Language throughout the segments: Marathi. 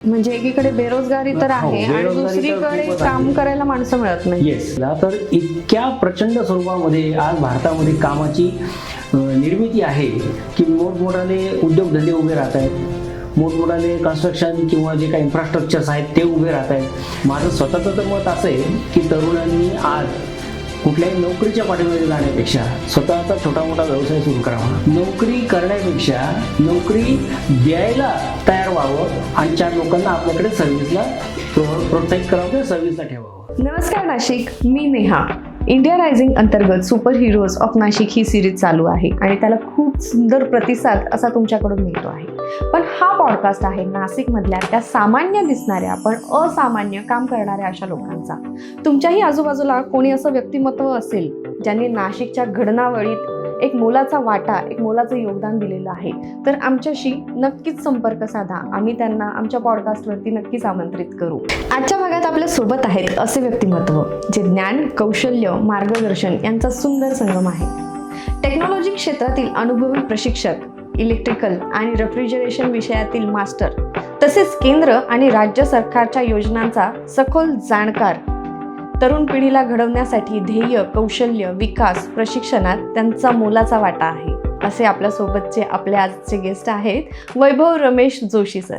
म्हणजे एकीकडे बेरोजगारी तर आहे आणि दुसरीकडे काम करायला माणसं मिळत नाही. येस, तर इतक्या प्रचंड स्वरूपामध्ये आज भारतामध्ये कामाची निर्मिती आहे की मोठमोठाले उद्योगधंदे उभे राहत आहेत, मोठमोठाले कन्स्ट्रक्शन किंवा जे काही इन्फ्रास्ट्रक्चर्स आहेत ते उभे राहत आहेत. माझं स्वतःचं तर मत असं आहे की तरुणांनी आज कुठल्याही नोकरीच्या पाठीमागे जाण्यापेक्षा स्वतःचा छोटा मोठा व्यवसाय सुरू करावा. नोकरी करण्यापेक्षा नोकरी द्यायला तयार व्हावं आणि 4 लोकांना आपल्याकडे सर्व्हिसला प्रोत्साहित करावं, सर्व्हिसला ठेवावं. नमस्कार नाशिक, मी नेहा. इंडिया रायझिंग अंतर्गत super heroes of Nashik he series चालू आहे आणि त्याला खूप सुंदर प्रतिसाद असा तुमच्याकडून मिळतो आहे. पण हा पॉडकास्ट आहे नाशिकमधल्या त्या सामान्य दिसणाऱ्या पण असामान्य काम करणाऱ्या अशा लोकांचा. तुमच्याही आजूबाजूला कोणी असं व्यक्तिमत्व असेल ज्यांनी नाशिकच्या घडणावळीत एक मोलाचा वाटा, एक मोलाचं योगदान दिलेलं आहे, तर आमच्याशी नक्कीच संपर्क साधा. आम्ही त्यांना आमच्या पॉडकास्टवरती नक्कीच आमंत्रित करू. आजच्या भागात आपल्या सोबत आहेत असे व्यक्तिमत्व जे ज्ञान, कौशल्य, मार्गदर्शन यांचा सुंदर संगम आहे. टेक्नॉलॉजी क्षेत्रातील अनुभवी प्रशिक्षक, इलेक्ट्रिकल आणि रेफ्रिजरेशन विषयातील मास्टर, तसेच केंद्र आणि राज्य सरकारच्या योजनांचा सखोल जाणकार. तरुण पिढीला घडवण्यासाठी ध्येय, कौशल्य, विकास, प्रशिक्षणात त्यांचा मोलाचा वाटा आहे. असे आपल्यासोबतचे आपले आजचे गेस्ट आहेत वैभव रमेश जोशी सर.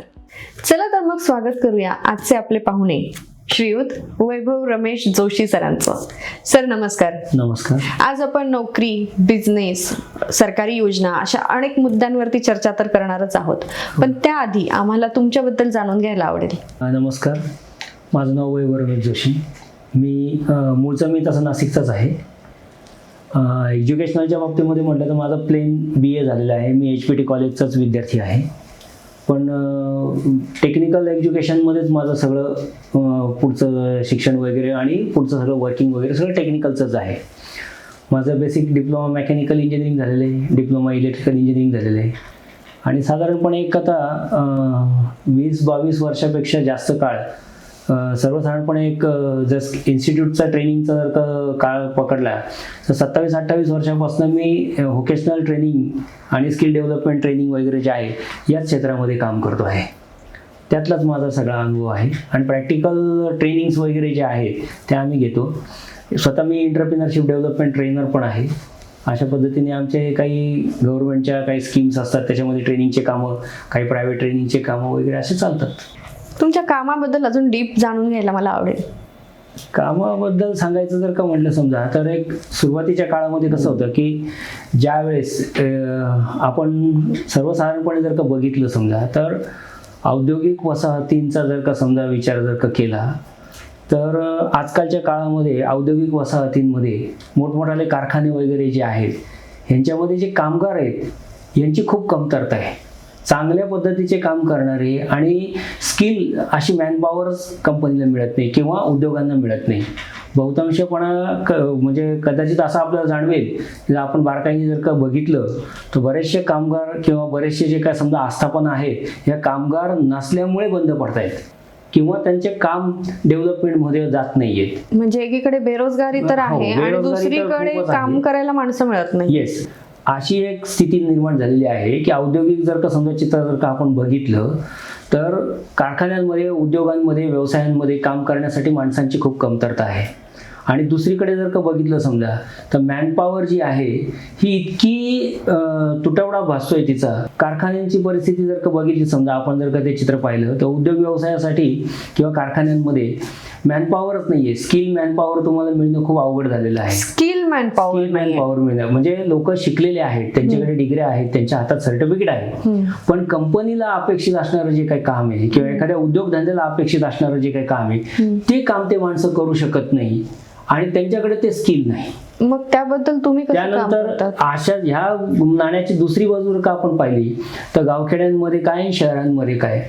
चला तर मग स्वागत करूया आजचे आपले पाहुणे श्रीयुत वैभव रमेश जोशी सरांचं. सर नमस्कार. नमस्कार. आज आपण नोकरी, बिझनेस, सरकारी योजना अशा अनेक मुद्द्यांवरती चर्चा तर करणारच आहोत, पण त्याआधी आम्हाला तुमच्याबद्दल जाणून घ्यायला आवडेल. नमस्कार, माझं नाव वैभव रमेश जोशी. मूळचा मी तसं नाशिकचाच आहे. एज्युकेशनलच्या बाबतीमध्ये म्हटलं तर माझं प्लेन BA झालेलं आहे. मी HPT कॉलेजचाच विद्यार्थी आहे, पण टेक्निकल एज्युकेशनमध्येच माझं सगळं पुढचं शिक्षण वगैरे आणि पुढचं सगळं वर्किंग वगैरे सगळं टेक्निकलचंच आहे. माझं बेसिक डिप्लोमा मेकॅनिकल इंजिनिअरिंग झालेलं आहे, डिप्लोमा इलेक्ट्रिकल इंजिनिअरिंग झालेलं आहे आणि साधारणपणे एक आता 20-22 वर्षापेक्षा जास्त काळ सर्वसाधारणपणे एक जर इन्स्टिट्यूटचा ट्रेनिंगचा जर का काळ पकडला तर 27-28 वर्षापासून मी व्होकेशनल ट्रेनिंग आणि स्किल डेव्हलपमेंट ट्रेनिंग वगैरे जे आहे याच क्षेत्रामध्ये काम करतो आहे. त्यातलाच माझा सगळा अनुभव आहे आणि प्रॅक्टिकल ट्रेनिंग्स वगैरे जे आहेत ते आम्ही घेतो. स्वतः मी एंटरप्रिनरशिप डेव्हलपमेंट ट्रेनर पण आहे. अशा पद्धतीने आमचे काही गव्हर्नमेंटच्या काही स्कीम्स असतात, त्याच्यामध्ये ट्रेनिंगचे कामं, काही प्रायव्हेट ट्रेनिंगचे कामं वगैरे असे चालतात. तुमच्या कामाबद्दल अजून डीप जाणून घ्यायला मला आवडेल. कामाबद्दल सांगायचं जर का म्हटलं समजा तर एक सुरुवातीच्या काळामध्ये कसं होतं की ज्यावेळेस आपण सर्वसाधारणपणे जर का बघितलं समजा तर औद्योगिक वसाहतींचा जर का समजा विचार जर का केला तर आजकालच्या काळामध्ये औद्योगिक वसाहतींमध्ये मोठमोठाले कारखाने वगैरे जे आहेत ह्यांच्यामध्ये जे कामगार आहेत यांची खूप कमतरता आहे. चांगल्या पद्धतीचे काम करणारे आणि स्किल अशी मॅनपॉवरच कंपनीला मिळत नाही किंवा उद्योगांना मिळत नाही. बहुतांशपणा म्हणजे कदाचित असं आपल्याला जाणवेल की आपण बारकाईने जर का बघितलं तर बरेचसे कामगार किंवा बरेचसे जे काय समजा आस्थापना आहेत या कामगार नसल्यामुळे बंद पडत आहेत किंवा त्यांचे काम डेव्हलपमेंटमध्ये जात नाहीयेत. म्हणजे एकीकडे बेरोजगारी तर आहे आणि दुसरीकडे काम करायला माणसं मिळत नाही. येस, अशी एक स्थिती निर्माण झालेली आहे की औद्योगिक जर का समजा चित्र जर का आपण बघितलं तर कारखान्यांमध्ये, उद्योगांमध्ये, व्यवसायांमध्ये काम करण्यासाठी माणसांची खूप कमतरता आहे. आणि दुसरीकडे जर का बघितलं समजा तर मॅनपॉवर जी आहे ही इतकी तुटवडा भासतोय तिचा. कारखान्यांची परिस्थिती जर का बघितली समजा आपण जर का ते चित्र पाहिलं तर उद्योग व्यवसायासाठी किंवा कारखान्यांमध्ये मॅनपॉवरच नाहीये. स्किल मॅनपॉवर तुम्हाला मिळणं खूप अवघड झालेलं आहे. स्किल मॅनपॉवर मिळणं म्हणजे लोक शिकलेले आहेत, त्यांच्याकडे डिग्री आहेत, त्यांच्या हातात सर्टिफिकेट आहे, पण कंपनीला अपेक्षित असणारं जे काही काम आहे किंवा एखाद्या उद्योगधंद्याला अपेक्षित असणारं जे काही काम आहे ते काम ते माणसं करू शकत नाही आणि त्यांच्याकडे ते स्किल नाही. मग त्याबद्दल तुम्ही त्यानंतर अशा ह्या नाण्याची दुसरी बाजू का आपण पाहिली तर गावखेड्यांमध्ये काय, शहरांमध्ये काय,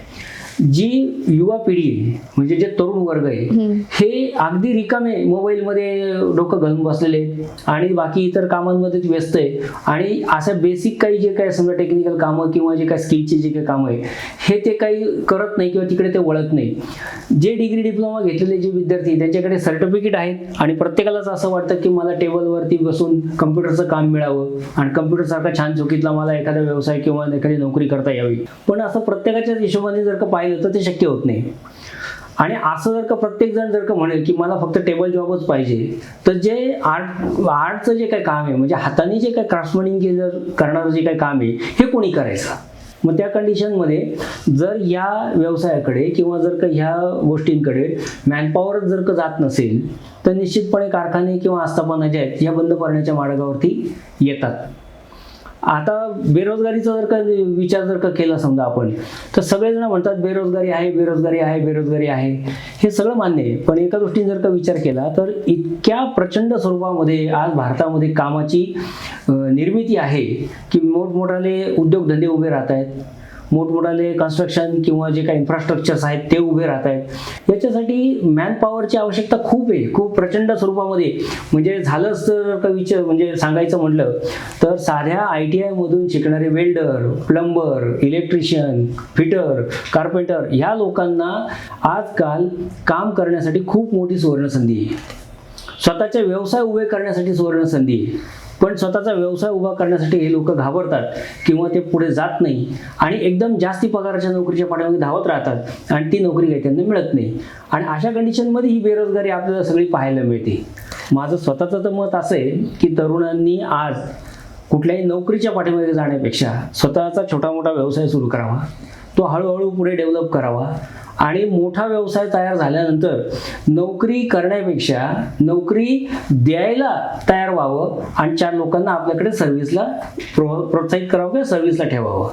जी युवा पिढी आहे म्हणजे जे तरुण वर्ग आहे हे अगदी रिकामे मोबाईलमध्ये डोकं घालून बसलेले आहेत आणि बाकी इतर कामांमध्येच व्यस्त आहे आणि असं बेसिक काही जे काय समजा टेक्निकल कामं किंवा जे काय स्किलचे जे काही कामं आहे हे ते काही करत नाही किंवा तिकडे ते वळत नाही. जे डिग्री डिप्लोमा घेतलेले जे विद्यार्थी त्यांच्याकडे सर्टिफिकेट आहेत आणि प्रत्येकालाच असं वाटतं की मला टेबलवरती बसून कम्प्युटरचं काम मिळावं आणि कम्प्युटरसारखा छान चोकीतला मला एखादा व्यवसाय किंवा एखादी नोकरी करता यावी. पण असं प्रत्येकाच्याच हिशोबाने जर का पाहिलं पाहिलं तर ते शक्य होत नाही. आणि असं जर का प्रत्येकजण जर का म्हणेल की मला फक्त टेबल जॉबच पाहिजे, तर जे आर्टचं जे काही काम आहे, म्हणजे हाताने जे काही क्राफ्ट्समॅनिंग करणारं जे काही काम आहे, हे कोणी करायचं? मग त्या कंडिशनमध्ये जर या व्यवसायाकडे किंवा जर का ह्या गोष्टींकडे मॅनपॉवर जर का जात नसेल, तर निश्चितपणे कारखाने किंवा आस्थापना ज्या आहेत ह्या बंद पडण्याच्या मार्गावरती येतात. आता बेरोजगारीचा जर का विचार जर का केला समजा आपण, तर सगळेजण म्हणतात बेरोजगारी आहे, बेरोजगारी आहे, बेरोजगारी आहे. हे सगळं मान्य आहे, पण एका गोष्टीने जर का विचार केला तर इतक्या प्रचंड स्वरूपामध्ये आज भारतामध्ये कामाची निर्मिती आहे की मोठमोठाले उद्योगधंदे उभे राहत आहेत, मोठमोठाले कन्स्ट्रक्शन किंवा जे काही इन्फ्रास्ट्रक्चर्स आहेत ते उभे राहत आहेत. याच्यासाठी मॅनपॉवरची आवश्यकता खूप आहे, खूप प्रचंड स्वरूपामध्ये. म्हणजे झालंच तर का विचार म्हणजे सांगायचं म्हटलं तर साध्या ITI मधून शिकणारे welder, plumber, electrician, fitter, carpenter ह्या लोकांना आजकाल काम करण्यासाठी खूप मोठी सुवर्णसंधी आहे. स्वतःचे व्यवसाय उभे करण्यासाठी सुवर्णसंधी आहे, पण स्वतःचा व्यवसाय उभा करण्यासाठी हे लोक घाबरतात किंवा ते पुढे जात नाही आणि एकदम जास्ती पगाराच्या नोकरीच्या पाठीमागे धावत राहतात आणि ती नोकरी काही त्यांना मिळत नाही. आणि अशा कंडिशनमध्ये ही बेरोजगारी आपल्याला सगळी पाहायला मिळते. माझं स्वतःचं तर मत असं आहे की तरुणांनी आज कुठल्याही नोकरीच्या पाठीमागे जाण्यापेक्षा स्वतःचा छोटा मोठा व्यवसाय सुरू करावा, तो हळूहळू पुढे डेव्हलप करावा आणि मोठा व्यवसाय तयार झाल्यानंतर नोकरी करण्यापेक्षा नोकरी द्यायला तयार व्हावं आणि 4 लोकांना आपल्याकडे सर्व्हिसला प्रोत्साहित करावं किंवा सर्व्हिसला ठेवावं.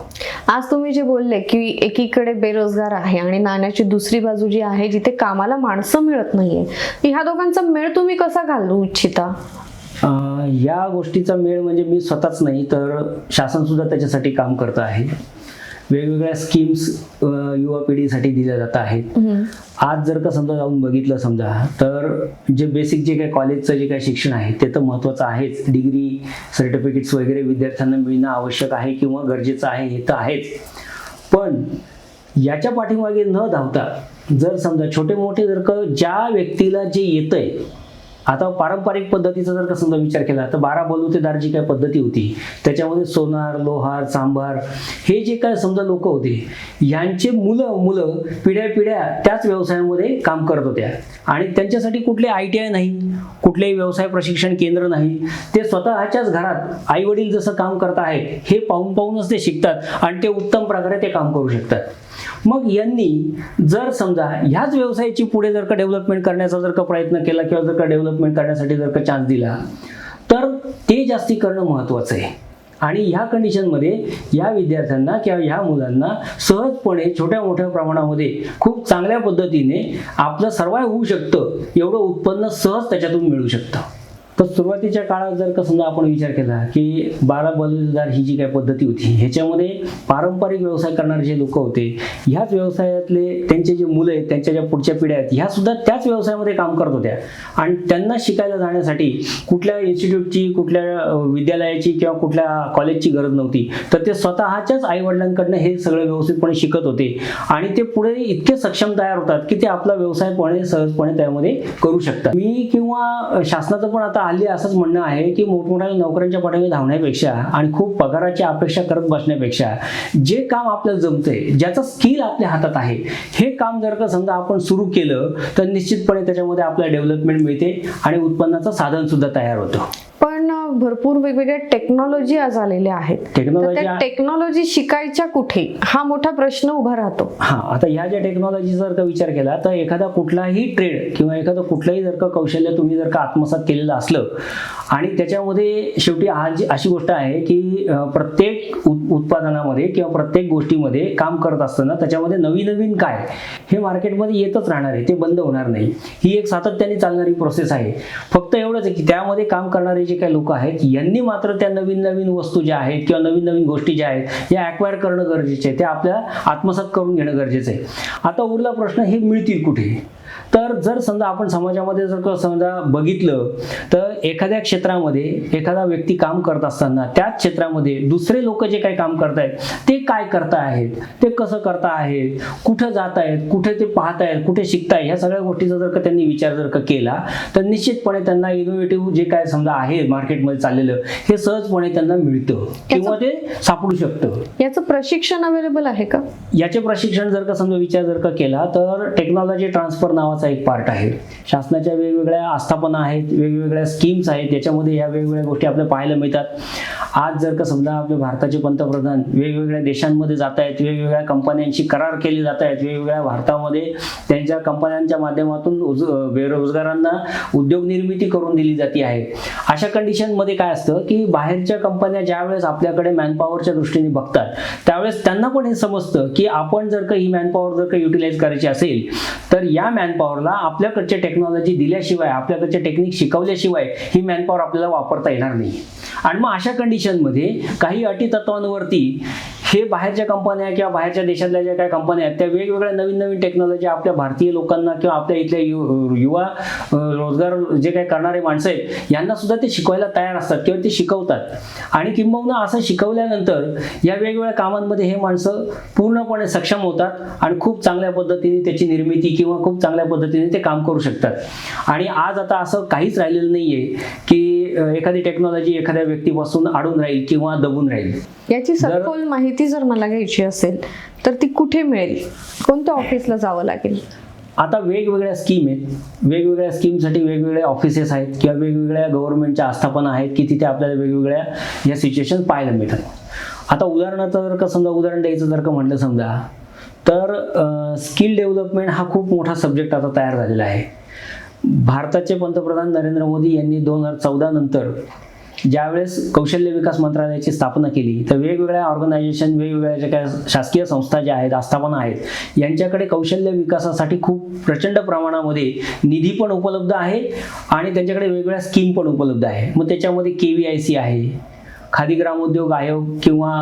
आज तुम्ही जे बोलले की एकीकडे बेरोजगार आहे आणि नाण्याची दुसरी बाजू जी आहे जिथे कामाला माणसं मिळत नाहीये, ह्या दोघांचा मेळ तुम्ही कसा घालू इच्छिता? या गोष्टीचा मेळ म्हणजे मी स्वतःच नाही तर शासन सुद्धा त्याच्यासाठी काम करत आहे. वेगवेगळ्या स्कीम्स युवा पिढीसाठी दिल्या जात आहेत. आज जर का समजा जाऊन बघितलं समजा तर जे बेसिक जे काही कॉलेजचं जे काही शिक्षण आहे ते तर महत्त्वाचं आहेच. डिग्री सर्टिफिकेट्स वगैरे विद्यार्थ्यांना मिळणं आवश्यक आहे किंवा गरजेचं आहे हे तर आहेच. पण याच्या पाठीमागे न धावता जर समजा छोटे मोठे जर का ज्या व्यक्तीला जे येतंय, आता पारंपरिक पद्धतीचा जर का समजा विचार केला तर 12 बलुतेदार जी काय पद्धती होती त्याच्यामध्ये सोनार, लोहार, चांभार हे जे काय समजा लोक होते, यांचे मुलं पिढ्या त्याच व्यवसायामध्ये काम करत होत्या आणि त्यांच्यासाठी कुठले ITI नाही, कुठलेही व्यवसाय प्रशिक्षण केंद्र नाही. ते स्वतःच्याच घरात आई वडील जसं काम करत आहेत हे पाहूनच ते शिकतात आणि ते उत्तम प्रकारे ते काम करू शकतात. मग यांनी जर समजा ह्याच व्यवसायाची पुढे जर का डेव्हलपमेंट करण्याचा जर का प्रयत्न केला किंवा जर का डेव्हलपमेंट करण्यासाठी जर का चान्स दिला तर ते जास्ती करणं महत्त्वाचं आहे. आणि ह्या कंडिशनमध्ये या विद्यार्थ्यांना किंवा ह्या मुलांना सहजपणे छोट्या मोठ्या प्रमाणामध्ये खूप चांगल्या पद्धतीने आपलं सर्वाइव्ह होऊ शकतं, एवढं उत्पन्न सहज त्याच्यातून मिळू शकतं. तर सुरुवातीच्या काळात जर का समजा आपण विचार केला की 12 बलुतेदार ही जी काही पद्धती होती ह्याच्यामध्ये पारंपरिक व्यवसाय करणारे जे लोक होते, ह्याच व्यवसायातले त्यांचे जे मुलं आहेत, त्यांच्या ज्या पुढच्या पिढ्या आहेत, ह्या सुद्धा त्याच व्यवसायामध्ये काम करत होत्या आणि त्यांना शिकायला जाण्यासाठी कुठल्या इन्स्टिट्यूटची, कुठल्या विद्यालयाची किंवा कुठल्या कॉलेजची गरज नव्हती. तर ते स्वतःच्याच आईवडिलांकडनं हे सगळं व्यवस्थितपणे शिकत होते आणि ते पुढे इतके सक्षम तयार होतात की ते आपला व्यवसायपणे सहजपणे त्यामध्ये करू शकतात. मी किंवा शासनाचं पण आता हल्ली असंच म्हणणं आहे की मोठमोठ्या नोकऱ्यांच्या पाठीमागे धावण्यापेक्षा आणि खूप पगाराची अपेक्षा करत बसण्यापेक्षा जे काम आपल्याला जमतंय, ज्याचं स्किल आपल्या हातात आहे, हे काम जर का समजा आपण सुरू केलं तर निश्चितपणे त्याच्यामध्ये आपल्याला डेव्हलपमेंट मिळते आणि उत्पन्नाचं साधन सुद्धा तयार होतं. पण भरपूर वेगवेगळ्या टेक्नॉलॉजी आज आलेल्या आहेत. टेक्नॉलॉजी शिकायच्या कुठे हा मोठा प्रश्न उभा राहतो. आता ह्या ज्या टेक्नॉलॉजीचा जर का विचार केला तर एखादा कुठलाही ट्रेड किंवा एखादं कुठलंही जर का कौशल्य तुम्ही जर का आत्मसात केलेलं असलं आणि त्याच्यामध्ये शेवटी आज अशी गोष्ट आहे की प्रत्येक उत्पादनामध्ये किंवा प्रत्येक गोष्टीमध्ये काम करत असताना त्याच्यामध्ये नवीन काय हे मार्केटमध्ये येतच राहणार आहे, ते बंद होणार नाही. ही एक सातत्याने चालणारी प्रोसेस आहे. फक्त एवढंच आहे की त्यामध्ये काम करणारे जे काही लोक आहेत यांनी मात्र त्या नवीन वस्तू ज्या आहेत किंवा नवीन गोष्टी ज्या आहेत या ॲक्वायर करणं गरजेचं आहे, त्या आपल्याला आत्मसात करून घेणं गरजेचं आहे. आता उरला प्रश्न हे मिळतील कुठे? तर जर समजा आपण समाजामध्ये जर का समजा बघितलं तर एखाद्या क्षेत्रामध्ये एखादा व्यक्ती काम करत असताना त्याच क्षेत्रामध्ये दुसरे लोक जे काही काम करतायत ते काय करतायत, ते कसं करतायत, कुठं जात आहेत, कुठे ते पाहतायत, कुठे शिकतायत, ह्या सगळ्या गोष्टीचा जर का त्यांनी विचार जर का केला तर निश्चितपणे त्यांना त्यांना इनोव्हेटिव्ह जे काय समजा आहे मार्केटमध्ये चाललेलं हे सहजपणे त्यांना मिळतं किंवा ते सापडू शकतं. याचं प्रशिक्षण अवेलेबल आहे का? याचे प्रशिक्षण जर का समजा विचार जर का केला तर टेक्नॉलॉजी ट्रान्सफर नावाचा एक पार्ट आहे. शासनाच्या वेगवेगळ्या आस्थापना आहेत, वेगवेगळ्या स्कीम्स आहेत, याच्यामध्ये या वेगवेगळ्या गोष्टी आपल्याला पाहायला मिळतात. आज जर का समजा आपले भारताचे पंतप्रधान वेगवेगळ्या देशांमध्ये जात आहेत, वेगवेगळ्या कंपन्यांशी करार केले जात आहेत, वेगवेगळ्या भारतामध्ये त्यांच्या कंपन्यांच्या माध्यमातून बेरोजगारांना उद्योग निर्मिती करून दिली जाते आहे. अशा कंडिशनमध्ये काय असतं की बाहेरच्या कंपन्या ज्यावेळेस आपल्याकडे मॅनपॉवरच्या दृष्टीने बघतात त्यावेळेस त्यांना पण हे समजतं की आपण जर का ही मॅनपॉवर जर का युटिलाइज करायची असेल तर या मॅनपॉवरला आपल्याकडच्या टेक्नॉलॉजी दिल्याशिवाय, आपल्याकडच्या टेक्निक शिकवल्याशिवाय ही मॅनपॉवर आपल्याला वापरता येणार नाही. आणि मग अशा कंडिशनमध्ये काही अटी तत्वांवरती हे बाहेरच्या कंपन्या किंवा बाहेरच्या देशातल्या ज्या काही कंपन्या आहेत त्या वेगवेगळ्या नवीन नवीन टेक्नॉलॉजी आपल्या भारतीय लोकांना किंवा आपल्या इथल्या युवा रोजगार जे काही करणारे माणसं आहेत यांना सुद्धा ते शिकवायला तयार असतात किंवा ते शिकवतात. आणि किंबहुना असं शिकवल्यानंतर या वेगवेगळ्या कामांमध्ये हे माणसं पूर्णपणे सक्षम होतात आणि खूप चांगल्या पद्धतीने त्याची निर्मिती किंवा खूप चांगल्या पद्धतीने ते काम करू शकतात. आणि आज आता असं काहीच राहिलेलं नाहीये की एखादी टेक्नॉलॉजी एखाद्या व्यक्तीपासून अडून राहील किंवा दबून राहील. याची सखोल माहिती जर मला घ्यायची असेल तर ती कुठे मिळेल? कोणत्या ऑफिसला जावं लागेल? आता वेगवेगळ्या स्कीम आहेत, वेगवेगळ्या स्कीमसाठी वेगवेगळे ऑफिसेस आहेत किंवा वेगवेगळ्या गव्हर्नमेंटच्या आस्थापना आहेत की तिथे आपल्याला वेगवेगळ्या या सिच्युएशन पाहायला मिळतात. आता उदाहरणार्थ जर का समजा उदाहरण द्यायचं जर का म्हटलं समजा तर स्किल डेव्हलपमेंट हा खूप मोठा सब्जेक्ट आता तयार झालेला आहे. भारताचे पंतप्रधान नरेंद्र मोदी यांनी 2014 नंतर ज्यावेळेस कौशल्य विकास मंत्रालयाची स्थापना केली तर वेगवेगळ्या ऑर्गनायझेशन, वेगवेगळ्या ज्या काही शासकीय संस्था ज्या आहेत, आस्थापना आहेत यांच्याकडे कौशल्य विकासासाठी खूप प्रचंड प्रमाणामध्ये निधी पण उपलब्ध आहे आणि त्यांच्याकडे वेगवेगळ्या स्कीम पण उपलब्ध आहे. मग त्याच्यामध्ये KVIC आहे, खादी ग्रामोद्योग आयोग किंवा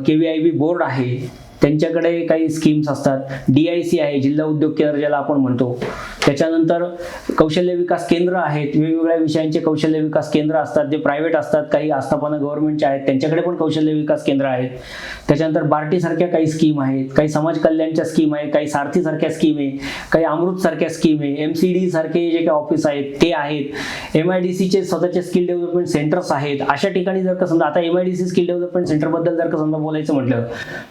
KVIB बोर्ड आहे, त्यांच्याकडे काही स्कीम्स असतात. DIC आहे, जिल्हा उद्योग केंद्र ज्याला आपण म्हणतो. त्याच्यानंतर कौशल्य विकास केंद्र आहेत, वेगवेगळ्या विषयांचे कौशल्य विकास केंद्र असतात, जे प्रायव्हेट असतात, काही आस्थापना गव्हर्नमेंटच्या आहेत त्यांच्याकडे पण कौशल्य विकास केंद्र आहेत. त्याच्यानंतर बार्टी सारख्या काही स्कीम आहेत, काही समाज कल्याणच्या स्कीम आहेत, काही सारथी सारख्या स्कीम आहे, काही अमृत सारख्या स्कीम आहे, MCD सारखे जे काही ऑफिस आहेत ते आहेत, MIDCचे स्वतःचे स्किल डेव्हलपमेंट सेंटर्स आहेत. अशा ठिकाणी जर का समजा आता MIDC स्किल डेव्हलपमेंट सेंटर बद्दल जर का समजा बोलायचं म्हटलं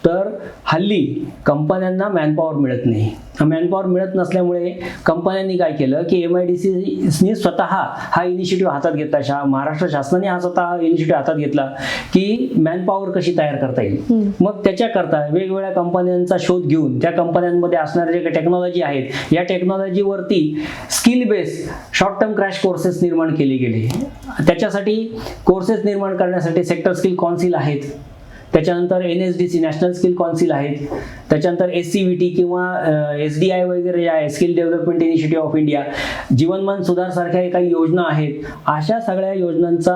तर हल्ली कंपन्यांना मॅनपॉवर मिळत नाही. मॅनपॉवर मिळत नसल्यामुळे कंपन्यांनी काय केलं की MIDCनी स्वतः हा इनिशिएटिव्ह हातात घेतला, महाराष्ट्र शासनाने हा स्वतः इनिशिएटिव्ह हातात घेतला की मॅनपॉवर कशी तयार करता येईल. मग त्याच्याकरता वेगवेगळ्या कंपन्यांचा शोध घेऊन त्या कंपन्यांमध्ये असणारे जे काही टेक्नॉलॉजी आहेत या टेक्नॉलॉजीवरती skill based short term crash courses निर्माण केले गेले. त्याच्यासाठी कोर्सेस निर्माण करण्यासाठी सेक्टर स्किल कौन्सिल आहेत, त्याच्यानंतर NSDC नॅशनल स्किल कौन्सिल आहेत, त्याच्यानंतर SCVT किंवा SDI वगैरे आहे, skill development initiative of India, जीवनमान सुधार सारख्या काही योजना आहेत. अशा सगळ्या योजनांचा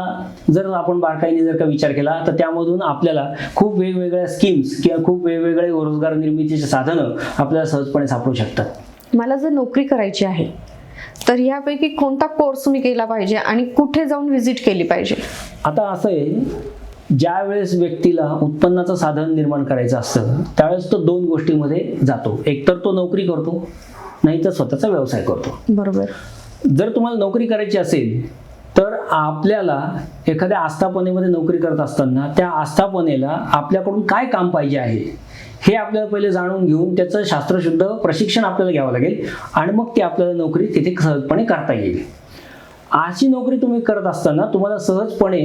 जर आपण बारकाईने जर का विचार केला तर त्यामधून आपल्याला खूप वेगवेगळ्या स्कीम्स किंवा खूप वेगवेगळे रोजगार निर्मितीचे साधनं आपल्याला सहजपणे सापडू शकतात. मला जर नोकरी करायची आहे तर यापैकी कोणता कोर्स मी केला पाहिजे आणि कुठे जाऊन व्हिजिट केली पाहिजे? आता असं आहे, ज्या वेळेस व्यक्तीला उत्पन्नाचं साधन निर्माण करायचं असतं त्यावेळेस तो दोन गोष्टीमध्ये जातो. एक तर तो नोकरी करतो, नाही तर स्वतःचा व्यवसाय करतो. बरोबर. जर तुम्हाला नोकरी करायची असेल तर आपल्याला एखाद्या आस्थापनेमध्ये नोकरी करत असताना त्या आस्थापनेला आपल्याकडून काय काम पाहिजे आहे हे आपल्याला पहिले जाणून घेऊन त्याचं शास्त्रशुद्ध प्रशिक्षण आपल्याला घ्यावं लागेल आणि मग ते आपल्याला नोकरी तिथे सहजपणे करता येईल. अशी नोकरी तुम्ही करत असताना तुम्हाला सहजपणे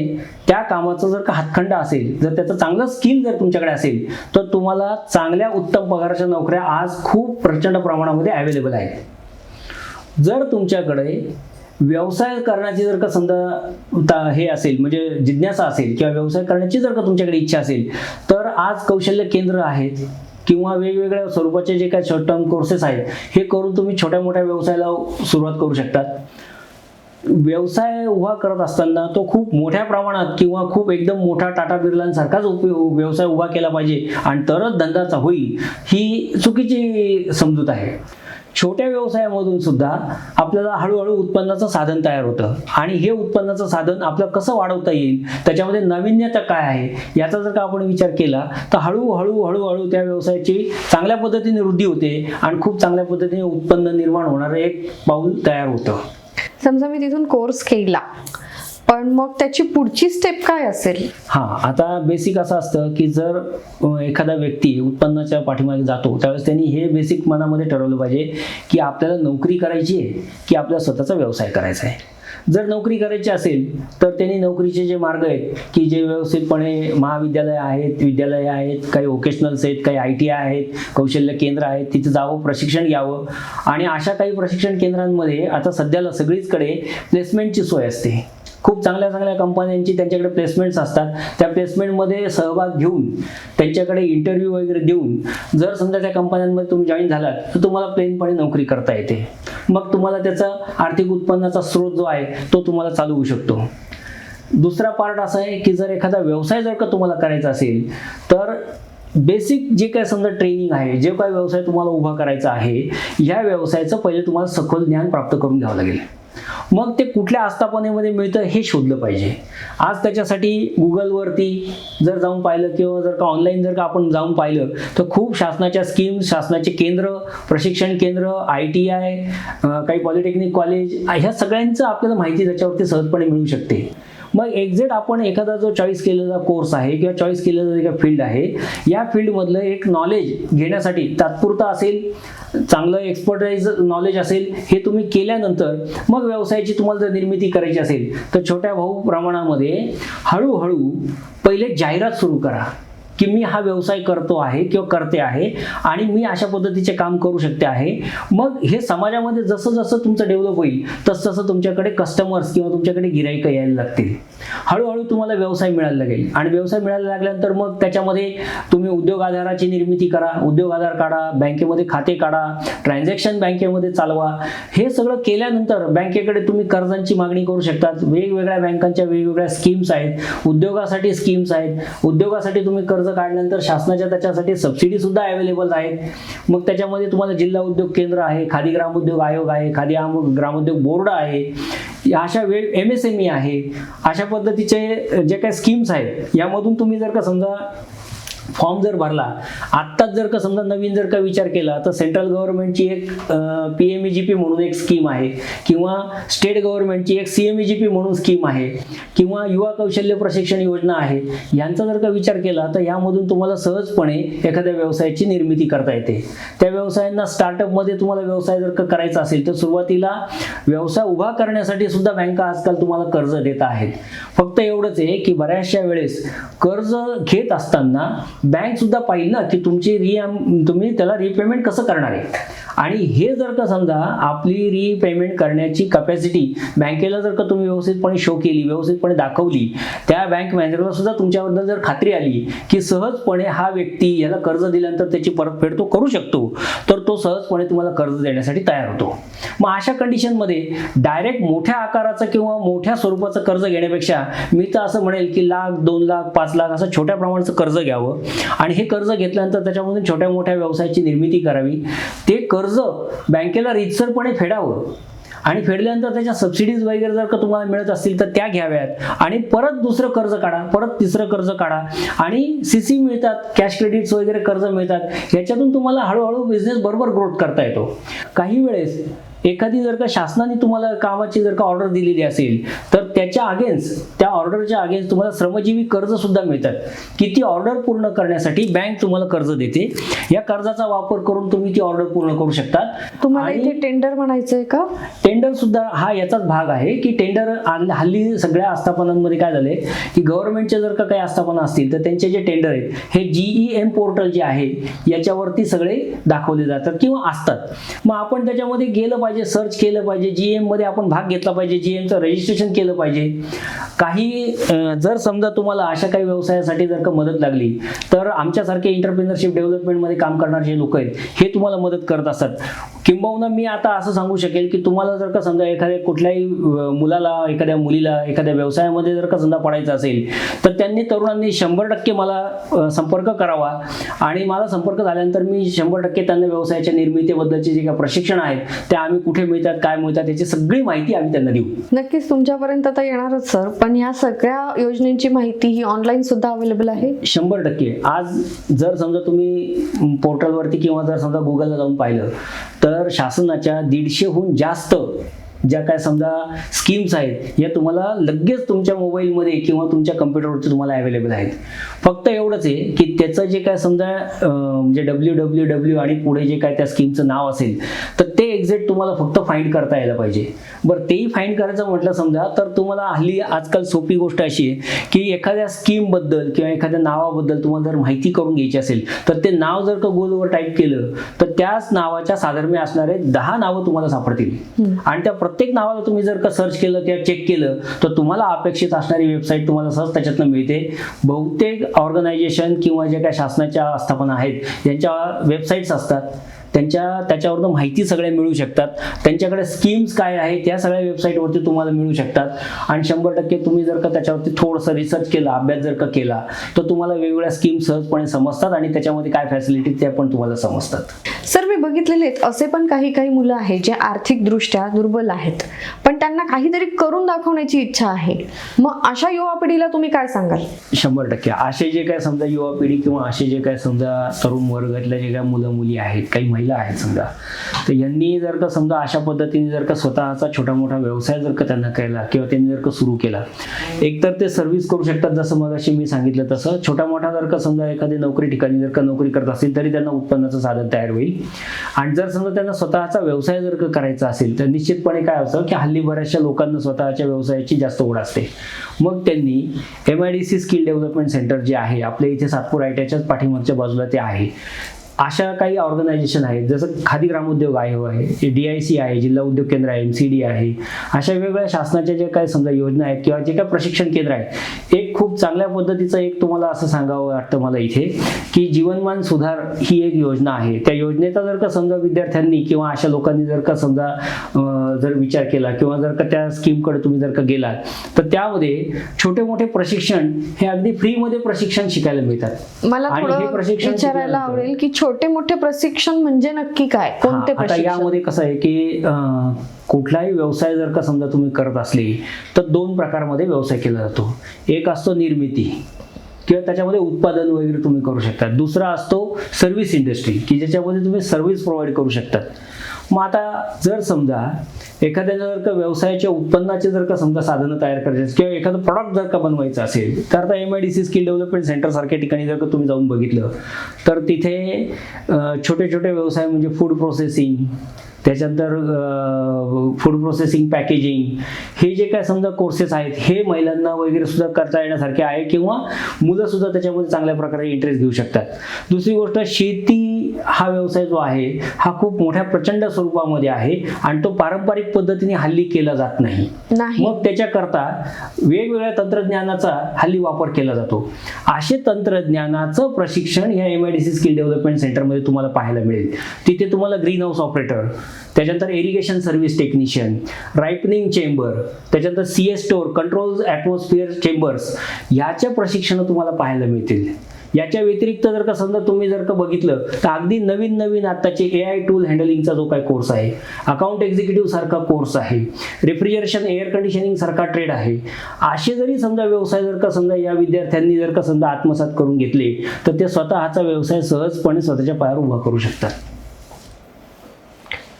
त्या कामाचा जर का हातखंडा असेल, जर त्याचं चांगलं स्किल जर तुमच्याकडे असेल तर तुम्हाला चांगल्या उत्तम पगाराच्या नोकऱ्या आज खूप प्रचंड प्रमाणामध्ये अवेलेबल आहेत. जर तुमच्याकडे व्यवसाय करण्याची जर का समजा हे असेल म्हणजे जिज्ञासा असेल किंवा व्यवसाय करण्याची जर का तुमच्याकडे इच्छा असेल तर आज कौशल्य केंद्र आहेत किंवा वेगवेगळ्या स्वरूपाचे जे काही शॉर्ट टर्म कोर्सेस आहेत हे करून तुम्ही छोट्या मोठ्या व्यवसायाला सुरुवात करू शकतात. व्यवसाय उभा करत असताना तो खूप मोठ्या प्रमाणात किंवा खूप एकदम मोठा टाटा बिर्लांसारखाच व्यवसाय उभा केला पाहिजे आणि तरच धंदाचा होईल ही चुकीची समजूत आहे. छोट्या व्यवसायामधून सुद्धा आपल्याला हळूहळू उत्पन्नाचं साधन तयार होतं आणि हे उत्पन्नाचं साधन आपल्याला कसं वाढवता येईल, त्याच्यामध्ये नाविन्यता काय आहे याचा जर का आपण विचार केला तर हळूहळू त्या व्यवसायाची चांगल्या पद्धतीने वृद्धी होते आणि खूप चांगल्या पद्धतीने उत्पन्न निर्माण होणारं एक पाऊल तयार होतं. समजा मी तिथून कोर्स केला, पण मग त्याची पुढची स्टेप काय असेल? आता बेसिक असं असतं की जर एखादा व्यक्ती उत्पन्नाच्या पाठीमागे जातो त्यावेळेस त्यांनी हे बेसिक मनामध्ये ठरवलं पाहिजे की आपल्याला नोकरी करायची आहे की आपल्याला स्वतःचा व्यवसाय करायचा आहे. जर नोकरी करायची असेल तर त्यांनी नोकरीचे जे मार्ग आहेत की जे व्यवस्थितपणे महाविद्यालय आहेत, विद्यालय आहेत, काही व्होकेशनल्स आहेत, काही ITI आहेत, कौशल्य केंद्र आहेत, तिथे जावं, प्रशिक्षण घ्यावं. आणि अशा काही प्रशिक्षण केंद्रांमध्ये आता सध्याला सगळीचकडे प्लेसमेंटची सोय असते. खूप चांगल्या चांगल्या कंपन्यांची त्यांच्याकडे प्लेसमेंट्स असतात. त्या प्लेसमेंटमध्ये सहभाग घेऊन त्यांच्याकडे इंटरव्ह्यू वगैरे देऊन जर समजा त्या कंपन्यांमध्ये तुम्ही जॉईन झालात तर तुम्हाला प्लेनपणे नोकरी करता येते. मग तुम्हाला त्याचा आर्थिक उत्पन्नाचा स्रोत जो आहे तो तुम्हाला चालू होऊ शकतो. दुसरा पार्ट असा आहे की जर एखादा व्यवसाय जर का तुम्हाला करायचा असेल तर बेसिक जे काय समजा ट्रेनिंग आहे, जे काय व्यवसाय तुम्हाला उभा करायचा आहे, या व्यवसायाचं पहिले तुम्हाला सखोल ज्ञान प्राप्त करून घ्यावं लागेल. मग ते कुठल्या आस्थापनेमध्ये मिळतं हे शोधलं पाहिजे. आज त्याच्यासाठी गुगलवरती जर जाऊन पाहिलं किंवा जर का ऑनलाईन जर का आपण जाऊन पाहिलं तर खूप शासनाच्या स्कीम्स, शासनाचे केंद्र, प्रशिक्षण केंद्र, ITI, काही पॉलिटेक्निक कॉलेज, ह्या सगळ्यांचं आपल्याला माहिती त्याच्यावरती सहजपणे मिळू शकते. मग एक्झॅक्ट आपण एखादा जो चॉईस केलेला कोर्स आहे किंवा चॉईस केलेलं जे काही फील्ड आहे, या फील्डमधलं एक नॉलेज घेण्यासाठी तात्पुरता असेल, चांगलं एक्सपर्टाईज नॉलेज असेल, हे तुम्ही केल्यानंतर मग व्यवसायाची तुम्हाला जर निर्मिती करायची असेल तर छोट्या भाऊ प्रमाणामध्ये हळूहळू पहिले जाहिरात सुरू करा की मी हा व्यवसाय करतो आहे किंवा करते आहे आणि मी अशा पद्धतीचे काम करू शकते आहे. मग हे समाजामध्ये जसं जसं तुमचं डेव्हलप होईल तसं तसं तुमच्याकडे कस्टमर्स किंवा तुमच्याकडे गिराईकं यायला लागतील. हळूहळू तुम्हाला व्यवसाय मिळायला लागेल आणि व्यवसाय मिळायला लागल्यानंतर मग त्याच्यामध्ये तुम्ही उद्योग आधाराची निर्मिती करा, उद्योग आधार काढा, बँकेमध्ये खाते काढा, ट्रान्झॅक्शन बँकेमध्ये चालवा. हे सगळं केल्यानंतर बँकेकडे तुम्ही कर्जांची मागणी करू शकतात. वेगवेगळ्या बँकांच्या वेगवेगळ्या स्कीम्स आहेत, उद्योगासाठी स्कीम्स आहेत. उद्योगासाठी तुम्ही कर्ज काढल्यानंतर शासनाच्या त्याच्यासाठी सबसिडी सुद्धा अवेलेबल आहेत. मग त्याच्यामध्ये तुम्हाला जिल्हा उद्योग केंद्र आहे, खादी ग्रामोद्योग आयोग आहे, खादी ग्रामोद्योग बोर्ड आहे, अशा MSME आहे. अशा पद्धतीचे जे काही स्कीम्स आहेत यामधून तुम्ही जर का समजा फॉर्म जर भरला, आत्ताच जर का समजा नवीन जर का विचार केला तर सेंट्रल गव्हर्नमेंटची एक PMEGP म्हणून एक स्कीम आहे किंवा स्टेट गव्हर्नमेंटची एक CMEGP म्हणून स्कीम आहे किंवा युवा कौशल्य प्रशिक्षण योजना आहे. यांचा जर का विचार केला तर यामधून तुम्हाला सहजपणे एखाद्या व्यवसायाची निर्मिती करता येते. त्या व्यवसायांना स्टार्टअपमध्ये तुम्हाला व्यवसाय जर का करायचा असेल तर सुरुवातीला व्यवसाय उभा करण्यासाठी सुद्धा बँका आजकाल तुम्हाला कर्ज देत आहेत. फक्त एवढंच आहे की बऱ्याचशा वेळेस कर्ज घेत असताना बँक सुद्धा पाहिजे ना की तुम्ही त्याला रिपेमेंट कसं करणार आहे. आणि हे जर का समजा आपली रिपेमेंट करण्याची कॅपॅसिटी बँकेला जर का तुम्ही व्यवस्थितपणे शो केली, व्यवस्थितपणे दाखवली, त्या बँक मॅनेजरला सुद्धा तुमच्याबद्दल जर खात्री आली की सहजपणे हा व्यक्ती याला कर्ज दिल्यानंतर त्याची परतफेड तो करू शकतो, तर तो सहजपणे तुम्हाला कर्ज देण्यासाठी तयार होतो. मग अशा कंडिशनमध्ये डायरेक्ट मोठ्या आकाराचं किंवा मोठ्या स्वरूपाचं कर्ज घेण्यापेक्षा मी तर असं म्हणेल की 1,00,000, 2,00,000, 5,00,000 असं छोट्या प्रमाणाचं कर्ज घ्यावं आणि हे कर्ज घेतल्यानंतर त्याच्यामधून छोट्या मोठ्या व्यवसायाची निर्मिती करावी. ते कर्ज बँकेला रीतसरपणे फेडावं आणि फेडल्यानंतर त्याच्या सबसिडीज वगैरे जर का तुम्हाला मिळत असतील तर त्या घ्याव्यात आणि परत दुसरं कर्ज काढा, परत तिसरं कर्ज काढा आणि CC मिळतात, कॅश क्रेडिट्स वगैरे कर्ज मिळतात. ह्याच्यातून तुम्हाला हळूहळू बिझनेस बरोबर ग्रोथ करता येतो. काही वेळेस एखादी जर का शासनाने तुम्हाला कामाची जर का ऑर्डर दिलेली असेल तर त्याच्या अगेन्स्ट, त्या ऑर्डरच्या अगेन्स्ट तुम्हाला श्रमजीवी कर्ज सुद्धा मिळतात की ती ऑर्डर पूर्ण करण्यासाठी बँक तुम्हाला कर्ज देते. या कर्जाचा वापर करून तुम्ही ती ऑर्डर पूर्ण करू शकता. तुम्हाला इथे टेंडर म्हणायचंय का? टेंडर सुद्धा हा याचाच भाग आहे की टेंडर हल्ली सगळ्या आस्थापनांमध्ये काय झालंय की गव्हर्नमेंटचे जर का काही आस्थापना असतील तर त्यांचे जे टेंडर आहेत हे GEM पोर्टल जे आहे याच्यावरती सगळे दाखवले जातात किंवा असतात. मग आपण त्याच्यामध्ये गेलं पाहिजे, सर्च केलं पाहिजे, GEM मध्ये आपण भाग घेतला पाहिजे, GEMचं रजिस्ट्रेशन केलं पाहिजे. काही जर समजा तुम्हाला अशा काही व्यवसायासाठी जर का मदत लागली तर आमच्यासारखे एंटरप्रेन्योरशिप डेव्हलपमेंटमध्ये काम करणारे जे लोक आहेत हे तुम्हाला मदत करत असतात. किंबहुना मी आता असं सांगू शकेल की तुम्हाला जर का समजा एखाद्या कुठल्याही मुलाला, एखाद्या मुलीला एखाद्या व्यवसायामध्ये जर का समजा पडायचं असेल तर त्यांनी तरुणांनी 100% मला संपर्क करावा आणि मला संपर्क झाल्यानंतर मी 100% त्यांना व्यवसायाच्या निर्मितीबद्दलचे जे काही प्रशिक्षण आहेत ते आम्ही कुठे मिळतात, काय मिळतात याची सगळी माहिती आम्ही त्यांना देऊ. नक्कीच तुमच्यापर्यंत आता येणारच सर, पण या सगळ्या योजनेची माहिती ही ऑनलाईन सुद्धा अवेलेबल आहे? 100%. आज जर समजा तुम्ही पोर्टलवरती किंवा जर समजा गुगलला जाऊन पाहिलं तर शासनाच्या 150हून जास्त ज्या काय समजा स्कीम्स आहेत या तुम्हाला लगेच तुमच्या मोबाईलमध्ये किंवा तुमच्या कम्प्युटरवरती तुम्हाला अवेलेबल आहेत. फक्त एवढंच आहे की त्याचं जे काय समजा म्हणजे www आणि पुढे जे काय त्या स्कीमचं नाव असेल तर ते एक्झॅक्ट तुम्हाला फक्त फाइंड करता यायला पाहिजे. बरं, तेही फाइंड करायचं म्हटलं समजा तर तुम्हाला हल्ली आजकाल सोपी गोष्ट अशी आहे की एखाद्या स्कीमबद्दल किंवा एखाद्या नावाबद्दल तुम्हाला जर माहिती करून घ्यायची असेल तर ते नाव जर का गुगलवर टाईप केलं तर त्याच नावाच्या साधर्म्य असणारे 10 नावं तुम्हाला सापडतील आणि त्या प्रत्येक नावाला तुम्ही जर का सर्च केलं किंवा चेक केलं तर तुम्हाला अपेक्षित असणारी वेबसाईट तुम्हाला सहज त्याच्यातनं मिळते. बहुतेक ऑर्गनायझेशन किंवा जे काही शासनाच्या आस्थापना आहेत ज्यांच्या वेबसाईट्स असतात त्याच्यावरनं माहिती सगळ्या मिळू शकतात. त्यांच्याकडे स्कीम्स काय आहेत त्या सगळ्या वेबसाईटवरती तुम्हाला मिळू शकतात आणि 100% तुम्ही जर का त्याच्यावरती थोडंसं रिसर्च केला, अभ्यास जर का केला तर तुम्हाला वेगवेगळ्या स्कीम सहजपणे समजतात आणि त्याच्यामध्ये काय फॅसिलिटी त्या पण तुम्हाला समजतात. सर, मी बघितलेले आहेत असे पण काही मुलं आहेत जे आर्थिकदृष्ट्या दुर्बल आहेत पण त्यांना काहीतरी करून दाखवण्याची इच्छा आहे. मग अशा युवा पिढीला तुम्ही काय सांगाल? 100% असे जे काय समजा युवा पिढी किंवा असे जे काय समजा तरुण वर्गातल्या जे काय मुलं मुली आहेत, काही महिला आहेत समजा, तर यांनी जर का समजा अशा पद्धतीने जर का स्वतःचा छोटा मोठा व्यवसाय जर का त्यांना केला किंवा त्यांनी जर का सुरू केला, एकतर ते सर्व्हिस करू शकतात जसं मगाशी मी सांगितलं तसं. छोटा मोठा जर का समजा एखादी नोकरी ठिकाणी जर का नोकरी करत असेल तरी त्यांना उत्पन्नाचं साधन तयार होईल. आणि जर समजा त्यांना स्वतःचा व्यवसाय जर का करायचा असेल तर निश्चितपणे काय होतं की हल्ली बऱ्याचशा लोकांना स्वतःच्या व्यवसायाची जास्त ओढ असते. मग त्यांनी MIDC स्किल डेव्हलपमेंट सेंटर जे आहे आपल्या इथे सातपूर ITIच्याच पाठीमागच्या बाजूला ते आहे, अशा काही ऑर्गनायझेशन आहेत जसं खादी ग्रामोद्योग आहे, DIC आहे, जिल्हा उद्योग केंद्र आहे, MCD आहे, अशा वेगवेगळ्या शासनाच्या जे काही समजा योजना आहेत किंवा जे काही प्रशिक्षण केंद्र आहे. एक खूप चांगल्या पद्धतीचं एक तुम्हाला असं सांगावं वाटतं मला इथे की जीवनमान सुधार ही एक योजना आहे. त्या योजनेचा जर का समजा विद्यार्थ्यांनी किंवा अशा लोकांनी जर का समजा जर विचार केला किंवा जर का त्या स्कीमकडे तुम्ही जर का गेलात तर त्यामध्ये छोटे मोठे प्रशिक्षण हे अगदी फ्रीमध्ये प्रशिक्षण शिकायला मिळतात. मला थोडं विचारायला आवडेल की छोटे मोठे प्रशिक्षण म्हणजे नक्की काय, कोणते आता प्रशिक्षण? यामध्ये कसं आहे की कुठलाही व्यवसाय जर का समजा तुम्ही करत असले तर 2 प्रकारमध्ये व्यवसाय केला जातो. एक असतो निर्मिती किंवा त्याच्यामध्ये उत्पादन वगैरे तुम्ही करू शकता. दुसरा असतो सर्व्हिस इंडस्ट्री की ज्याच्यामध्ये तुम्ही सर्व्हिस प्रोव्हाइड करू शकतात. मग आता जर समजा एखाद्याला जर का व्यवसायाच्या उत्पन्नाचे जर का समजा साधनं तयार करायचे किंवा एखादं प्रॉडक्ट जर का बनवायचं असेल तर आता MIDC स्किल डेव्हलपमेंट सेंटर सारख्या ठिकाणी जर का तुम्ही जाऊन बघितलं तर तिथे छोटे छोटे व्यवसाय म्हणजे फूड प्रोसेसिंग, त्याच्यानंतर फूड प्रोसेसिंग, पॅकेजिंग, हे जे काय समजा कोर्सेस आहेत हे महिलांना वगैरे सुद्धा करता येण्यासारखे आहे किंवा मुलं सुद्धा त्याच्यामध्ये चांगल्या प्रकारे इंटरेस्ट घेऊ शकतात. दुसरी गोष्ट, शेती हा व्यवसाय जो आहे हा खूप मोठ्या प्रचंड स्वरूपामध्ये आहे आणि तो पारंपरिक पद्धतीने हल्ली केला जात नाही. मग त्याच्याकरता वेगवेगळ्या तंत्रज्ञानाचा हल्ली वापर केला जातो. असे तंत्रज्ञानाचं प्रशिक्षण या MIDC स्किल डेव्हलपमेंट सेंटरमध्ये तुम्हाला पाहायला मिळेल. तिथे तुम्हाला ग्रीन हाऊस ऑपरेटर, त्याच्यानंतर irrigation service technician, ripening chamber, त्याच्यानंतर CS store, control atmosphere chambers याच्या प्रशिक्षण तुम्हाला पाहायला मिळतील. याच्या व्यतिरिक्त जर का समजा तुम्ही जर का बघितलं तर अगदी नवीन आत्ताचे AI टूल हँडलिंगचा जो काही कोर्स आहे, अकाउंट एक्झिक्युटिव्ह सारखा कोर्स आहे, रेफ्रिजरेशन एअर कंडिशनिंग सारखा ट्रेड आहे. असे जरी समजा व्यवसाय जर का समजा या विद्यार्थ्यांनी जर का समजा आत्मसात करून घेतले तर ते स्वतःचा व्यवसाय सहजपणे स्वतःच्या पायावर उभा करू शकतात.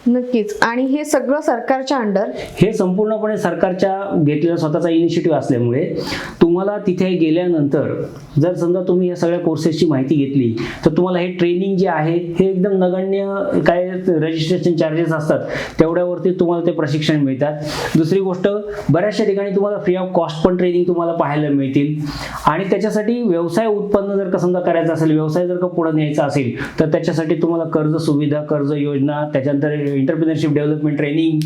नक्कीच. आणि हे सगळं सरकारच्या अंडर, हे संपूर्णपणे सरकारच्या घेतलेला स्वतःचा इनिशिएटिव्ह असल्यामुळे तुम्हाला तिथे गेल्यानंतर जर समजा तुम्ही या सगळ्या कोर्सेसची माहिती घेतली तर तुम्हाला हे ट्रेनिंग जे आहे हे एकदम नगण्य काय रजिस्ट्रेशन चार्जेस असतात तेवढ्यावरती तुम्हाला ते प्रशिक्षण मिळतात. दुसरी गोष्ट, बऱ्याचशा ठिकाणी तुम्हाला फ्री ऑफ कॉस्ट पण ट्रेनिंग तुम्हाला पाहायला मिळतील. आणि त्याच्यासाठी व्यवसाय उत्पन्न जर का समजा करायचं असेल, व्यवसाय जर का पुढे न्यायचा असेल तर त्याच्यासाठी तुम्हाला कर्ज सुविधा, कर्ज योजना, त्याच्यानंतर एंटरप्रिनरशिप डेव्हलपमेंट ट्रेनिंग,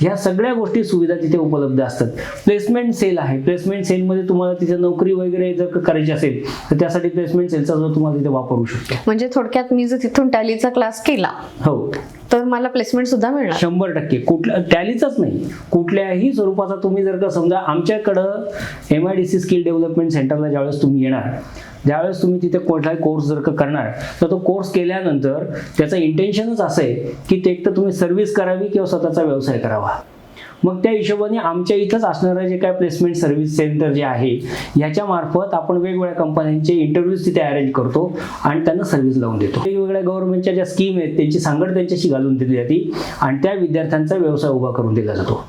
ह्या सगळ्या गोष्टी सुविधा तिथे उपलब्ध असतात. प्लेसमेंट सेल आहे, प्लेसमेंट सेलमध्ये तुम्हाला तिथे नोकरी वगैरे जर करायची असेल तर त्यासाठी प्लेसमेंट सेलचा जो तुम्हाला तिथे वापरू शकतो. म्हणजे थोडक्यात मी जर तिथून टॅलीचा क्लास केला हो तर मला प्लेसमेंट सुद्धा मिळणार. 100%. कुठल्या टॅलीचाच नाही, कुठल्याही स्वरूपाचा तुम्ही जर का समजा आमच्याकडं MIDC स्किल डेव्हलपमेंट सेंटरला ज्यावेळेस तुम्ही येणार, ज्यावेळेस तुम्ही तिथे कुठलाही कोर्स जर का करणार तर तो कोर्स केल्यानंतर त्याचं इंटेन्शनच असं आहे की ते एक तर तुम्ही सर्व्हिस करावी किंवा स्वतःचा व्यवसाय करावा. मग त्या हिशोबाने आमच्या इथंच असणारं जे काय प्लेसमेंट सर्व्हिस सेंटर जे आहे ह्याच्या मार्फत आपण वेगवेगळ्या कंपन्यांचे इंटरव्ह्यूज तिथे अरेंज करतो आणि त्यांना सर्व्हिस लावून देतो. वेगवेगळ्या गव्हर्नमेंटच्या ज्या स्कीम आहेत त्यांची सांगड त्यांच्याशी घालून दिली जाते आणि त्या विद्यार्थ्यांचा व्यवसाय उभा करून दिला जातो.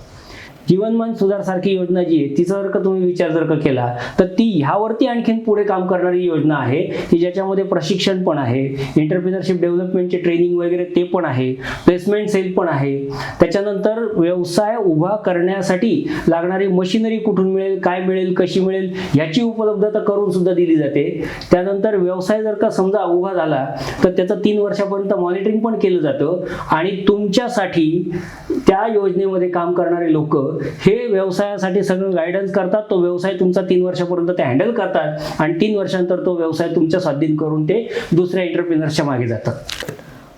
जीवनमान सुधार सारखी योजना जी आहे तिचा जर का तुम्ही विचार जर का केला तर ती ह्यावरती आणखीन पुढे काम करणारी योजना आहे की ज्याच्यामध्ये प्रशिक्षण पण आहे, एंटरप्रिनरशिप डेव्हलपमेंटचे ट्रेनिंग वगैरे ते पण आहे, प्लेसमेंट सेल पण आहे. त्याच्यानंतर व्यवसाय उभा करण्यासाठी लागणारी मशिनरी कुठून मिळेल, काय मिळेल, कशी मिळेल याची उपलब्धता करून सुद्धा दिली जाते. त्यानंतर व्यवसाय जर का समजा उभा झाला तर त्याचं 3 वर्षापर्यंत मॉनिटरिंग पण केलं जातं आणि तुमच्यासाठी त्या योजनेमध्ये काम करणारे लोक हे व्यवसायासाठी सगळं गायडन्स करतात. तो व्यवसाय तुमचा 3 वर्षापर्यंत ते हँडल करतात आणि 3 वर्षांनंतर तो व्यवसाय तुमच्या स्वाधीन करून ते दुसऱ्या एंटरप्रिनर्सच्या मागे जातात.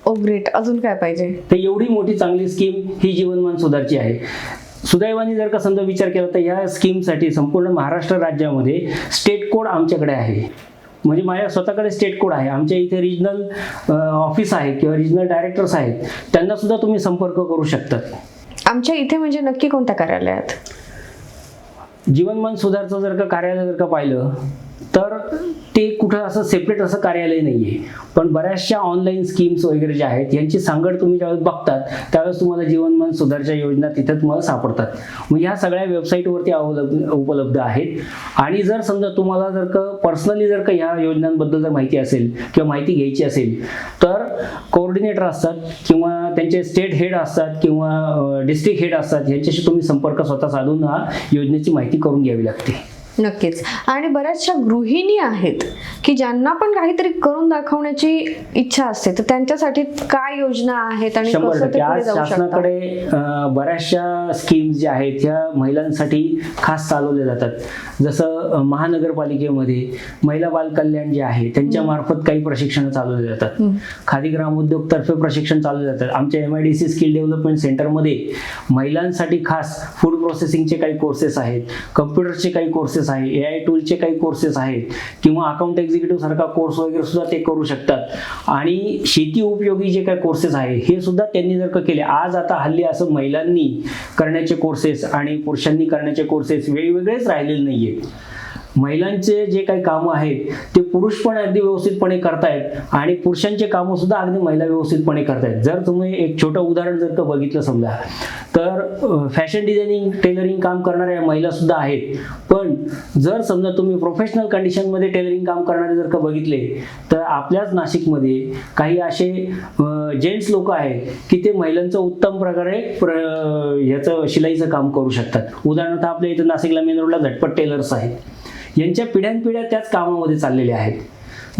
ओ ग्रेट. अजून काय पाहिजे? तर एवढी मोठी चांगली स्कीम ही जीवनमान सुधारची आहे. सुदैवाने जर का समजा विचार केला तर या स्कीमसाठी संपूर्ण महाराष्ट्र राज्यामध्ये स्टेट कोड आमच्याकडे आहे. म्हणजे माझ्या स्वतःकडे स्टेट कोड आहे. आमच्या इथे रिजनल ऑफिस आहे किंवा रिजनल डायरेक्टर्स आहेत, त्यांना सुद्धा तुम्ही संपर्क करू शकतात. आमच्या इथे म्हणजे नक्की कोणत्या कार्यालयात? जीवनमान सुधारचं जर का कार्यालय जर का पाहिलं तर ते कुठं असं सेपरेट असं कार्यालय नाही आहे, पण बऱ्याचशा ऑनलाईन स्कीम्स वगैरे ज्या आहेत यांची सांगड तुम्ही ज्यावेळेस बघतात त्यावेळेस तुम्हाला जीवनमान सुधारच्या योजना तिथे तुम्हाला सापडतात. मग ह्या सगळ्या वेबसाईटवरती उपलब्ध आहेत. आणि जर समजा तुम्हाला जर का पर्सनली जर का ह्या योजनांबद्दल जर माहिती असेल किंवा माहिती घ्यायची असेल तर कोऑर्डिनेटर असतात किंवा त्यांचे स्टेट हेड असतात किंवा डिस्ट्रिक्ट हेड असतात, यांच्याशी तुम्ही संपर्क स्वतः साधून हा योजनेची माहिती करून घ्यावी लागते. नक्कीच. आणि बऱ्याचशा गृहिणी आहेत की ज्यांना पण काहीतरी करून दाखवण्याची इच्छा असते, तर त्यांच्यासाठी काय योजना आहेत आणि 100% कसं ते पुढे आज जाऊ शकतात? शासनाकडे बऱ्याचशा स्कीम्स ज्या आहेत ह्या महिलांसाठी खास चालवल्या जातात. जसं महानगरपालिकेमध्ये महिला बाल कल्याण जे आहे त्यांच्या मार्फत काही प्रशिक्षण चालवले जातात. खादी ग्रामोद्योग तर्फे प्रशिक्षण चालवले जातात. आमच्या MIDC स्किल डेव्हलपमेंट सेंटरमध्ये महिलांसाठी खास फूड प्रोसेसिंगचे काही कोर्सेस आहेत, कम्प्युटरचे काही कोर्सेस आहे, AI टूलचे काही कोर्सेस आहेत किंवा अकाउंट एक्झिक्युटिव्ह सारखा कोर्स वगैरे सुद्धा ते करू शकतात. आणि शेती उपयोगी जे काही कोर्सेस आहे हे सुद्धा त्यांनी जर का केले. आज आता हल्ली असं महिलांनी करण्याचे कोर्सेस आणि पुरुषांनी करण्याचे कोर्सेस वेगवेगळेच राहिलेले नाहीये. महिलांचे जे काही कामं आहेत ते पुरुष पण अगदी व्यवस्थितपणे करतायत आणि पुरुषांचे कामं सुद्धा अगदी महिला व्यवस्थितपणे करतायत. जर तुम्ही एक छोटं उदाहरण जर का बघितलं समजा तर फॅशन डिझायनिंग, टेलरिंग काम करणाऱ्या महिला सुद्धा आहेत. पण जर समजा तुम्ही प्रोफेशनल कंडिशनमध्ये टेलरिंग काम करणारे जर का बघितले तर आपल्याच नाशिकमध्ये काही असे जेंट्स लोक आहेत की ते महिलांचं उत्तम प्रकारे ह्याचं शिलाईचं काम करू शकतात. उदाहरणार्थ आपल्या इथं नाशिकला मेन रोडला झटपट टेलर्स आहेत. यांच्या पिढ्यानपिढ्या त्याच कामामध्ये चाललेल्या आहेत.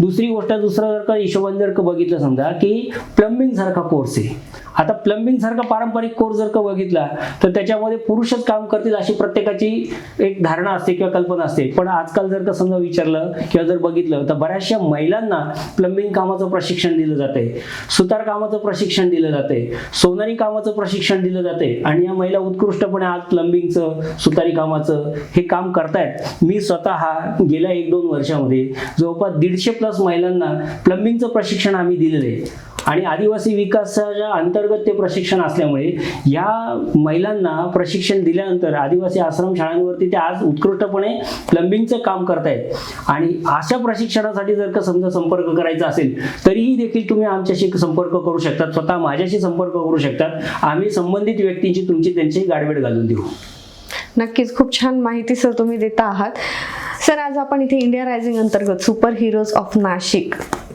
दुसरी गोष्ट, दुसरं जर का हिशोबाने जर का बघितलं समजा की प्लंबिंग सारखा कोर्स आहे. आता प्लंबिंग सारखा पारंपरिक कोर्स जर का बघितला तर त्याच्यामध्ये पुरुषच काम करतील अशी प्रत्येकाची एक धारणा असते किंवा कल्पना असते. पण आजकाल जर का समजा विचारलं किंवा जर बघितलं तर बऱ्याचशा महिलांना प्लंबिंग कामाचं प्रशिक्षण दिलं जातंय, सुतार कामाचं प्रशिक्षण दिलं जातंय, सोनारी कामाचं प्रशिक्षण दिलं जातंय आणि या महिला उत्कृष्टपणे आज प्लंबिंगचं, सुतारी कामाचं हे काम करतायत. मी स्वतः गेल्या 1-2 वर्षामध्ये जवळपास 150+ महिलांना प्लंबिंगचं प्रशिक्षण आम्ही दिलेलं आहे. आणि आदिवासी विकासाच्या अंतर्गत ते प्रशिक्षण असल्यामुळे या महिलांना प्रशिक्षण दिल्यानंतर आदिवासी आश्रम शाळांवरती ते आज उत्कृष्टपणे प्लंबिंगचं काम करतायत. आणि अशा प्रशिक्षणासाठी जर का समजा संपर्क करायचा असेल तरीही देखील तुम्ही आमच्याशी संपर्क करू शकतात, स्वतः माझ्याशी संपर्क करू शकतात. आम्ही संबंधित व्यक्तींची तुमची त्यांची गाठभेट घालून देऊ. नक्कीच. खूप छान माहिती सर तुम्ही देता आहात. सर, आज आपण इथे इंडिया रायझिंग अंतर्गत सुपर हिरोज ऑफ नाशिक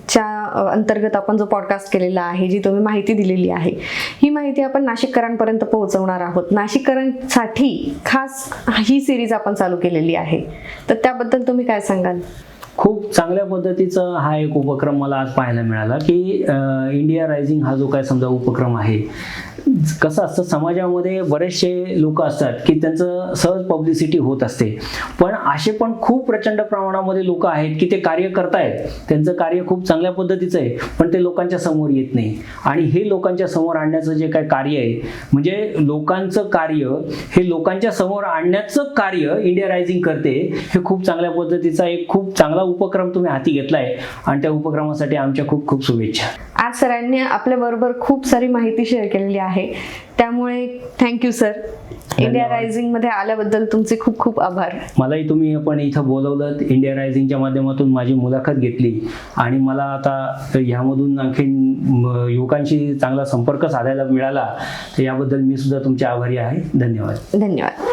च्या अंतर्गत आपण जो पॉडकास्ट केलेला आहे, जी तुम्ही माहिती दिलेली आहे, ही माहिती आपण नाशिककरांपर्यंत पोहोचवणार आहोत. नाशिककरांसाठी खास ही सिरीज आपण चालू केलेली आहे, तर त्याबद्दल तुम्ही काय सांगाल? खूप चांगल्या पद्धतीचा हा एक उपक्रम मला आज पाहायला मिळाला की इंडिया रायझिंग हा जो काय समजा उपक्रम आहे, कसं असतं समाजामध्ये बरेचसे लोक असतात की त्यांचं सहज पब्लिसिटी होत असते. पण असे पण खूप प्रचंड प्रमाणामध्ये लोक आहेत की ते कार्य करतायत, त्यांचं कार्य खूप चांगल्या पद्धतीचं आहे, पण ते लोकांच्या समोर येत नाही. आणि हे लोकांच्या समोर आणण्याचं जे काय कार्य आहे, म्हणजे लोकांचं कार्य हे लोकांच्या समोर आणण्याचं कार्य इंडिया रायझिंग करते. हे खूप चांगल्या पद्धतीचा एक खूप चांगला उपक्रम तुम्ही हाती घेतलाय आणि त्या उपक्रमासाठी आमच्या खूप खूप शुभेच्छा. आज सरांनी आपल्याबरोबर खूप सारी माहिती शेअर केलेली आहे, त्यामुळे थँक्यू सर. इंडिया रायझिंग मध्ये आल्याबद्दल तुमचे खूप खूप आभार. मलाही तुम्ही पण इथं बोलवलं, इंडिया रायझिंगच्या माध्यमातून माझी मुलाखत घेतली आणि मला आता ह्यामधून आणखीन युवकांशी चांगला संपर्क साधायला मिळाला, तर याबद्दल मी सुद्धा तुमचे आभारी आहे. धन्यवाद. धन्यवाद.